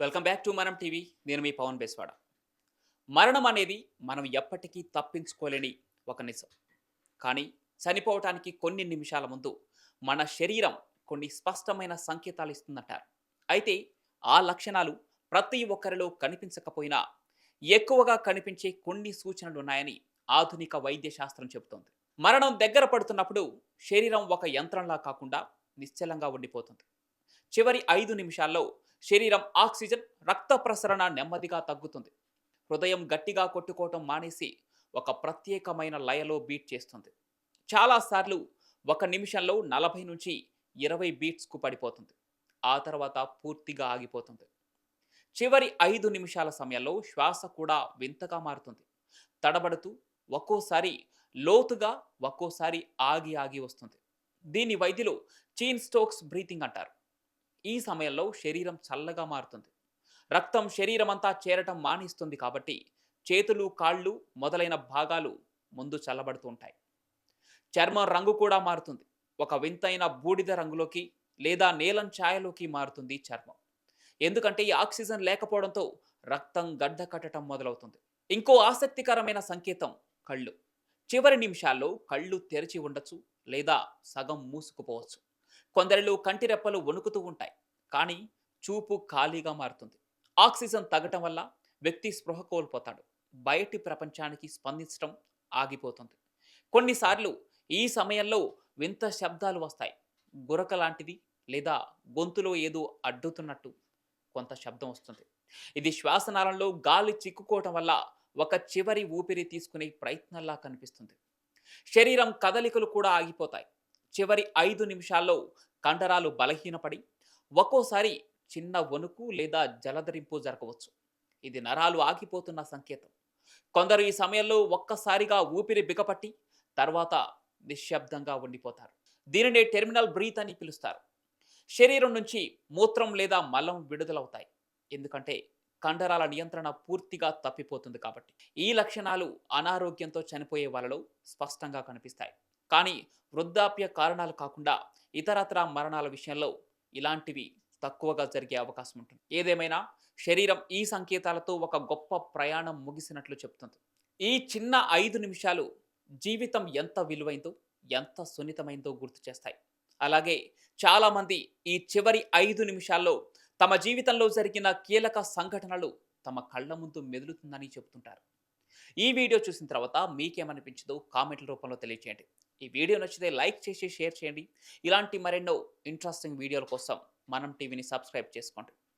Welcome back to మనం TV. నేను మీ పవన్ బేస్వాడ. మరణం అనేది మనం ఎప్పటికీ తప్పించుకోలేని ఒక నిజం. కానీ చనిపోవటానికి కొన్ని నిమిషాల ముందు మన శరీరం కొన్ని స్పష్టమైన సంకేతాలు ఇస్తుందంటారు. అయితే ఆ లక్షణాలు ప్రతి ఒక్కరిలో కనిపించకపోయినా ఎక్కువగా కనిపించే కొన్ని సూచనలు ఉన్నాయని ఆధునిక వైద్య శాస్త్రం చెబుతోంది. మరణం దగ్గర పడుతున్నప్పుడు శరీరం ఒక యంత్రంలా కాకుండా నిశ్చలంగా ఉండిపోతుంది. చివరి 5 నిమిషాల్లో శరీరం ఆక్సిజన్ రక్త ప్రసరణ నెమ్మదిగా తగ్గుతుంది. హృదయం గట్టిగా కొట్టుకోవటం మానేసి ఒక ప్రత్యేకమైన లయలో బీట్ చేస్తుంది. చాలాసార్లు ఒక నిమిషంలో 40 నుంచి 20 బీట్స్కు పడిపోతుంది. ఆ తర్వాత పూర్తిగా ఆగిపోతుంది. చివరి 5 నిమిషాల సమయంలో శ్వాస కూడా వింతగా మారుతుంది. తడబడుతూ, ఒక్కోసారి లోతుగా, ఒక్కోసారి ఆగి ఆగి వస్తుంది. దీన్ని వైద్యులు చీన్ స్టోక్స్ బ్రీతింగ్ అంటారు. ఈ సమయంలో శరీరం చల్లగా మారుతుంది. రక్తం శరీరమంతా చేరటం మానేస్తుంది కాబట్టి చేతులు, కాళ్ళు మొదలైన భాగాలు ముందు చల్లబడుతూ ఉంటాయి. చర్మం రంగు కూడా మారుతుంది. ఒక వింతైన బూడిద రంగులోకి లేదా నీలం ఛాయలోకి మారుతుంది చర్మం. ఎందుకంటే ఈ ఆక్సిజన్ లేకపోవడంతో రక్తం గడ్డ కట్టడం మొదలవుతుంది. ఇంకో ఆసక్తికరమైన సంకేతం కళ్ళు. చివరి నిమిషాల్లో కళ్ళు తెరిచి ఉండొచ్చు లేదా సగం మూసుకుపోవచ్చు. కొందరిలో కంటిరెప్పలు వణుకుతూ ఉంటాయి. కానీ చూపు ఖాళీగా మారుతుంది. ఆక్సిజన్ తగ్గటం వల్ల వ్యక్తి స్పృహ కోల్పోతాడు. బయటి ప్రపంచానికి స్పందించడం ఆగిపోతుంది. కొన్నిసార్లు ఈ సమయంలో వింత శబ్దాలు వస్తాయి. గురక లాంటిది లేదా గొంతులో ఏదో అడ్డుతున్నట్టు కొంత శబ్దం వస్తుంది. ఇది శ్వాసనాళంలో గాలి చిక్కుకోవటం వల్ల ఒక చివరి ఊపిరి తీసుకునే ప్రయత్నంలా కనిపిస్తుంది. శరీరం కదలికలు కూడా ఆగిపోతాయి. చివరి 5 నిమిషాల్లో కండరాలు బలహీనపడి ఒక్కోసారి చిన్న వణుకు లేదా జలధరింపు జరగవచ్చు. ఇది నరాలు ఆగిపోతున్న సంకేతం. కొందరు ఈ సమయంలో ఒక్కసారిగా ఊపిరి బిగపట్టి తర్వాత నిశ్శబ్దంగా ఉండిపోతారు. దీనినే టెర్మినల్ బ్రీత్ అని పిలుస్తారు. శరీరం నుంచి మూత్రం లేదా మలం విడుదలవుతాయి. ఎందుకంటే కండరాల నియంత్రణ పూర్తిగా తప్పిపోతుంది కాబట్టి. ఈ లక్షణాలు అనారోగ్యంతో చనిపోయే వాళ్ళలో స్పష్టంగా కనిపిస్తాయి. కానీ వృద్ధాప్య కారణాలు కాకుండా ఇతరత్రా మరణాల విషయంలో ఇలాంటివి తక్కువగా జరిగే అవకాశం ఉంటుంది. ఏదేమైనా శరీరం ఈ సంకేతాలతో ఒక గొప్ప ప్రయాణం ముగిసినట్లు చెప్తుంది. ఈ చిన్న 5 నిమిషాలు జీవితం ఎంత విలువైందో, ఎంత సున్నితమైందో గుర్తు చేస్తాయి. అలాగే చాలామంది ఈ చివరి 5 నిమిషాల్లో తమ జీవితంలో జరిగిన కీలక సంఘటనలు తమ కళ్ళ ముందు మెదులుతుందని చెబుతుంటారు. ఈ వీడియో చూసిన తర్వాత మీకేమనిపించిందో కామెంట్ల రూపంలో తెలియజేయండి. ఈ వీడియో నచ్చితే లైక్ చేసి షేర్ చేయండి. ఇలాంటి మరెన్నో ఇంట్రెస్టింగ్ వీడియోల కోసం మనం టీవీని సబ్స్క్రైబ్ చేసుకోండి.